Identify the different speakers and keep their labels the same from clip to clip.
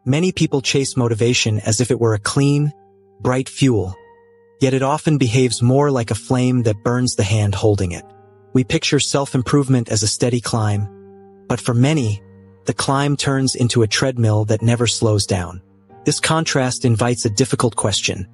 Speaker 1: Many people chase motivation as if it were a clean, bright fuel, yet it often behaves more like a flame that burns the hand holding it. We picture self-improvement as a steady climb, but for many, the climb turns into a treadmill that never slows down. This contrast invites a difficult question.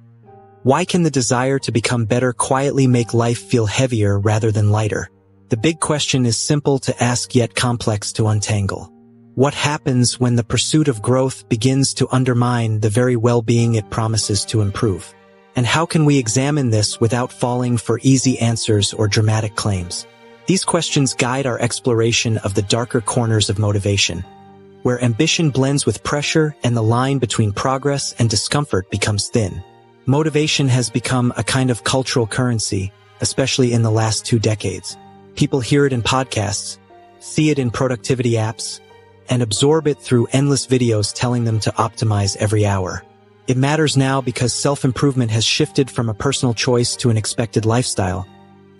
Speaker 1: Why can the desire to become better quietly make life feel heavier rather than lighter? The big question is simple to ask yet complex to untangle. What happens when the pursuit of growth begins to undermine the very well-being it promises to improve? And how can we examine this without falling for easy answers or dramatic claims? These questions guide our exploration of the darker corners of motivation, where ambition blends with pressure and the line between progress and discomfort becomes thin. Motivation has become a kind of cultural currency, especially in the last 2 decades. People hear it in podcasts, see it in productivity apps, and absorb it through endless videos telling them to optimize every hour. It matters now because self-improvement has shifted from a personal choice to an expected lifestyle,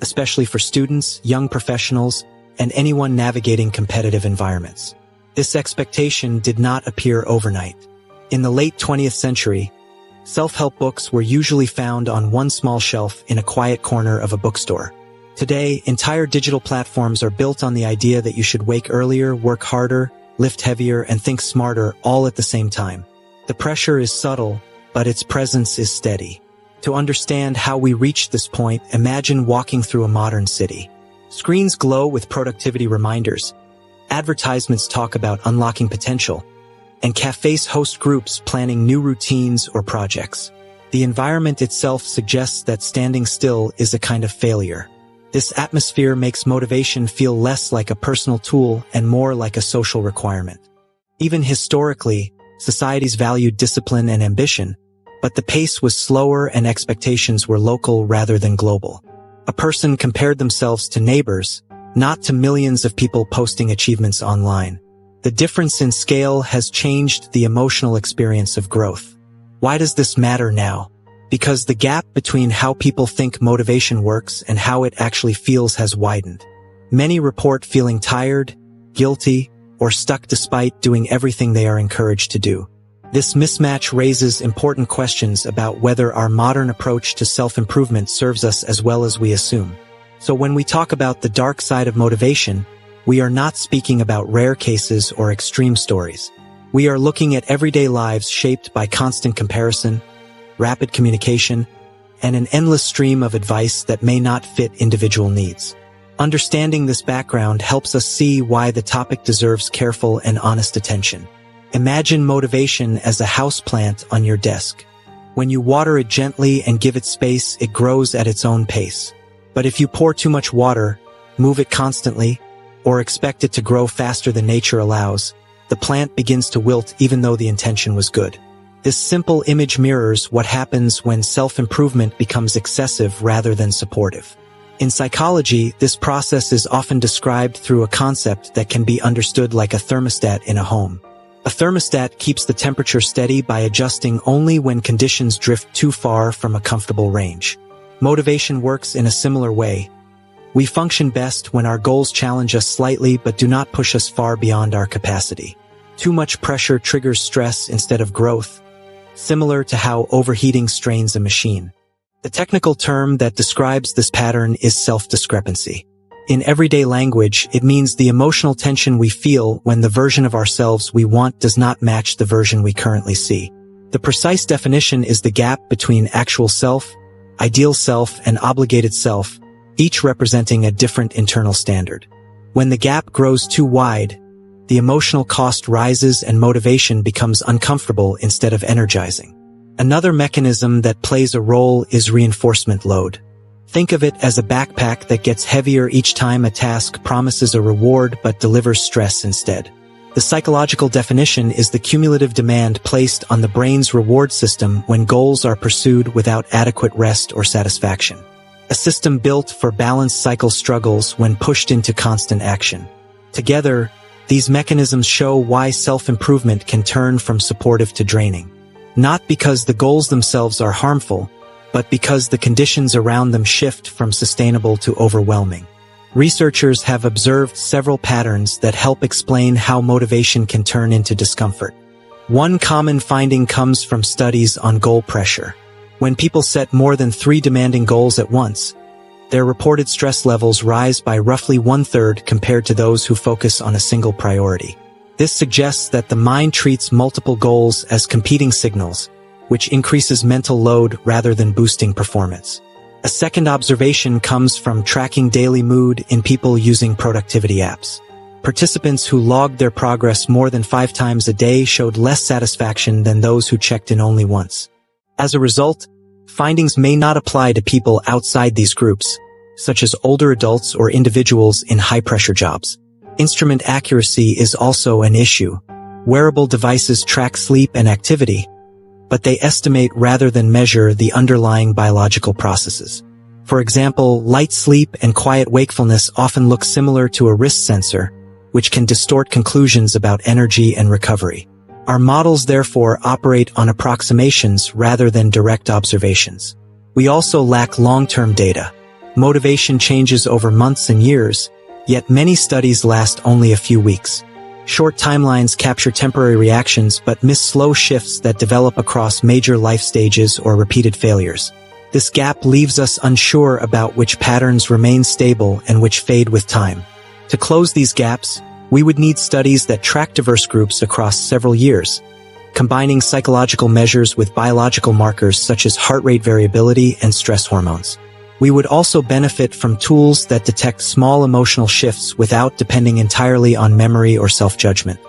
Speaker 1: especially for students, young professionals, and anyone navigating competitive environments. This expectation did not appear overnight. In the late 20th century, self-help books were usually found on one small shelf in a quiet corner of a bookstore. Today, entire digital platforms are built on the idea that you should wake earlier, work harder, lift heavier, and think smarter all at the same time. The pressure is subtle, but its presence is steady. To understand how we reached this point, imagine walking through a modern city. Screens glow with productivity reminders, advertisements talk about unlocking potential, and cafes host groups planning new routines or projects. The environment itself suggests that standing still is a kind of failure. This atmosphere makes motivation feel less like a personal tool and more like a social requirement. Even historically, societies valued discipline and ambition, but the pace was slower and expectations were local rather than global. A person compared themselves to neighbors, not to millions of people posting achievements online. The difference in scale has changed the emotional experience of growth. Why does this matter now? Because the gap between how people think motivation works and how it actually feels has widened. Many report feeling tired, guilty, or stuck despite doing everything they are encouraged to do. This mismatch raises important questions about whether our modern approach to self-improvement serves us as well as we assume. So when we talk about the dark side of motivation, we are not speaking about rare cases or extreme stories. We are looking at everyday lives shaped by constant comparison, rapid communication, and an endless stream of advice that may not fit individual needs. Understanding this background helps us see why the topic deserves careful and honest attention. Imagine motivation as a houseplant on your desk. When you water it gently and give it space, it grows at its own pace. But if you pour too much water, move it constantly, or expect it to grow faster than nature allows, the plant begins to wilt even though the intention was good. This simple image mirrors what happens when self-improvement becomes excessive rather than supportive. In psychology, this process is often described through a concept that can be understood like a thermostat in a home. A thermostat keeps the temperature steady by adjusting only when conditions drift too far from a comfortable range. Motivation works in a similar way. We function best when our goals challenge us slightly but do not push us far beyond our capacity. Too much pressure triggers stress instead of growth, similar to how overheating strains a machine. The technical term that describes this pattern is self-discrepancy. In everyday language, it means the emotional tension we feel when the version of ourselves we want does not match the version we currently see. The precise definition is the gap between actual self, ideal self, and obligated self, each representing a different internal standard. When the gap grows too wide, the emotional cost rises and motivation becomes uncomfortable instead of energizing. Another mechanism that plays a role is reinforcement load. Think of it as a backpack that gets heavier each time a task promises a reward but delivers stress instead. The psychological definition is the cumulative demand placed on the brain's reward system when goals are pursued without adequate rest or satisfaction. A system built for balanced cycle struggles when pushed into constant action. Together, these mechanisms show why self-improvement can turn from supportive to draining. Not because the goals themselves are harmful, but because the conditions around them shift from sustainable to overwhelming. Researchers have observed several patterns that help explain how motivation can turn into discomfort. One common finding comes from studies on goal pressure. When people set more than 3 demanding goals at once, their reported stress levels rise by roughly 1/3 compared to those who focus on a single priority. This suggests that the mind treats multiple goals as competing signals, which increases mental load rather than boosting performance. A second observation comes from tracking daily mood in people using productivity apps. Participants who logged their progress more than 5 times a day showed less satisfaction than those who checked in only once. As a result, findings may not apply to people outside these groups, such as older adults or individuals in high-pressure jobs. Instrument accuracy is also an issue. Wearable devices track sleep and activity, but they estimate rather than measure the underlying biological processes. For example, light sleep and quiet wakefulness often look similar to a wrist sensor, which can distort conclusions about energy and recovery. Our models therefore operate on approximations rather than direct observations. We also lack long-term data. Motivation changes over months and years, yet many studies last only a few weeks. Short timelines capture temporary reactions but miss slow shifts that develop across major life stages or repeated failures. This gap leaves us unsure about which patterns remain stable and which fade with time. To close these gaps, we would need studies that track diverse groups across several years, combining psychological measures with biological markers such as heart rate variability and stress hormones. We would also benefit from tools that detect small emotional shifts without depending entirely on memory or self-judgment.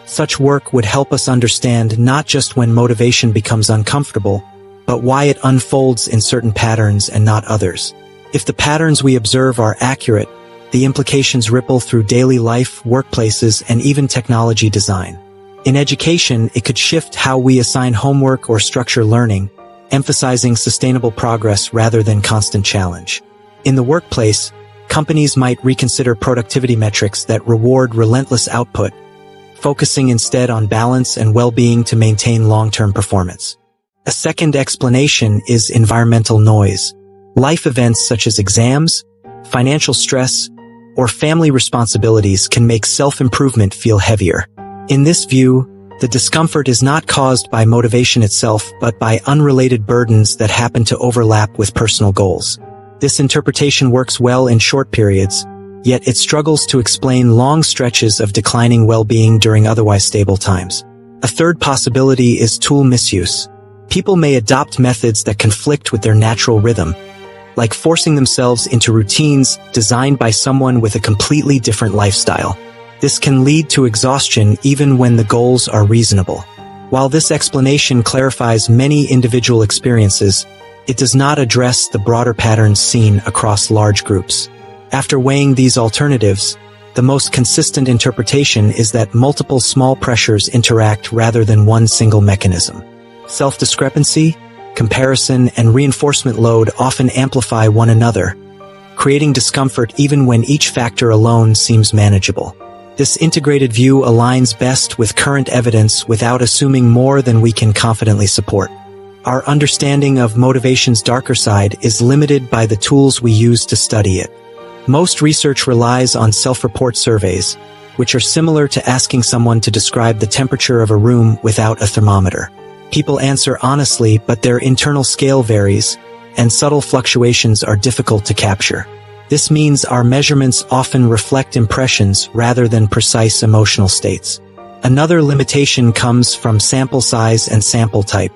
Speaker 1: Such work would help us understand not just when motivation becomes uncomfortable, but why it unfolds in certain patterns and not others. If the patterns we observe are accurate, the implications ripple through daily life, workplaces, and even technology design. In education, it could shift how we assign homework or structure learning, emphasizing sustainable progress rather than constant challenge. In the workplace, companies might reconsider productivity metrics that reward relentless output, focusing instead on balance and well-being to maintain long-term performance. A second explanation is environmental noise. Life events such as exams, financial stress, or family responsibilities can make self-improvement feel heavier. In this view, the discomfort is not caused by motivation itself but by unrelated burdens that happen to overlap with personal goals. This interpretation works well in short periods, yet it struggles to explain long stretches of declining well-being during otherwise stable times. A third possibility is tool misuse. People may adopt methods that conflict with their natural rhythm, like forcing themselves into routines designed by someone with a completely different lifestyle. This can lead to exhaustion even when the goals are reasonable. While this explanation clarifies many individual experiences, it does not address the broader patterns seen across large groups. After weighing these alternatives, the most consistent interpretation is that multiple small pressures interact rather than one single mechanism. Self-discrepancy, comparison, and reinforcement load often amplify one another, creating discomfort even when each factor alone seems manageable. This integrated view aligns best with current evidence without assuming more than we can confidently support. Our understanding of motivation's darker side is limited by the tools we use to study it. Most research relies on self-report surveys, which are similar to asking someone to describe the temperature of a room without a thermometer. People answer honestly, but their internal scale varies, and subtle fluctuations are difficult to capture. This means our measurements often reflect impressions rather than precise emotional states. Another limitation comes from sample size and sample type.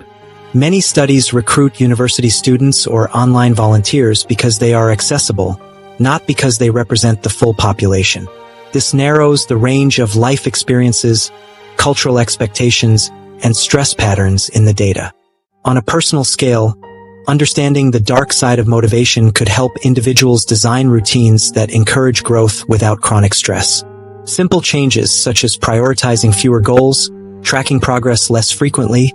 Speaker 1: Many studies recruit university students or online volunteers because they are accessible, not because they represent the full population. This narrows the range of life experiences, cultural expectations, and stress patterns in the data. On a personal scale, understanding the dark side of motivation could help individuals design routines that encourage growth without chronic stress. Simple changes such as prioritizing fewer goals, tracking progress less frequently,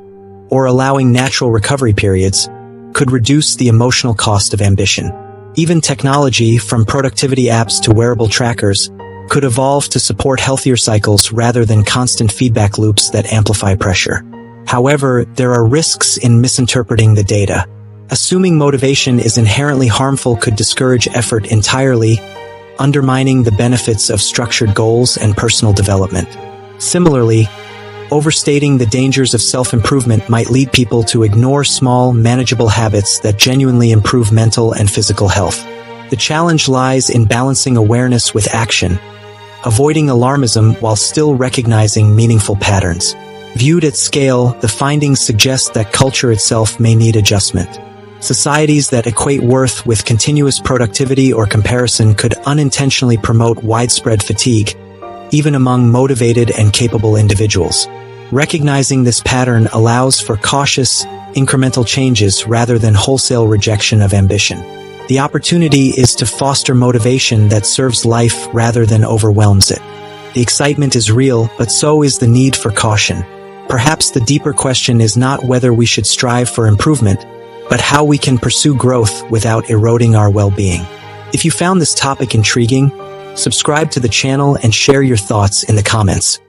Speaker 1: or allowing natural recovery periods could reduce the emotional cost of ambition. Even technology, from productivity apps to wearable trackers, could evolve to support healthier cycles rather than constant feedback loops that amplify pressure. However, there are risks in misinterpreting the data. Assuming motivation is inherently harmful could discourage effort entirely, undermining the benefits of structured goals and personal development. Similarly, Overstating the dangers of self-improvement might lead people to ignore small, manageable habits that genuinely improve mental and physical health. The challenge lies in balancing awareness with action, avoiding alarmism while still recognizing meaningful patterns. Viewed at scale, the findings suggest that culture itself may need adjustment. Societies that equate worth with continuous productivity or comparison could unintentionally promote widespread fatigue, even among motivated and capable individuals. Recognizing this pattern allows for cautious, incremental changes rather than wholesale rejection of ambition. The opportunity is to foster motivation that serves life rather than overwhelms it. The excitement is real, but so is the need for caution. Perhaps the deeper question is not whether we should strive for improvement, but how we can pursue growth without eroding our well-being. If you found this topic intriguing, subscribe to the channel and share your thoughts in the comments.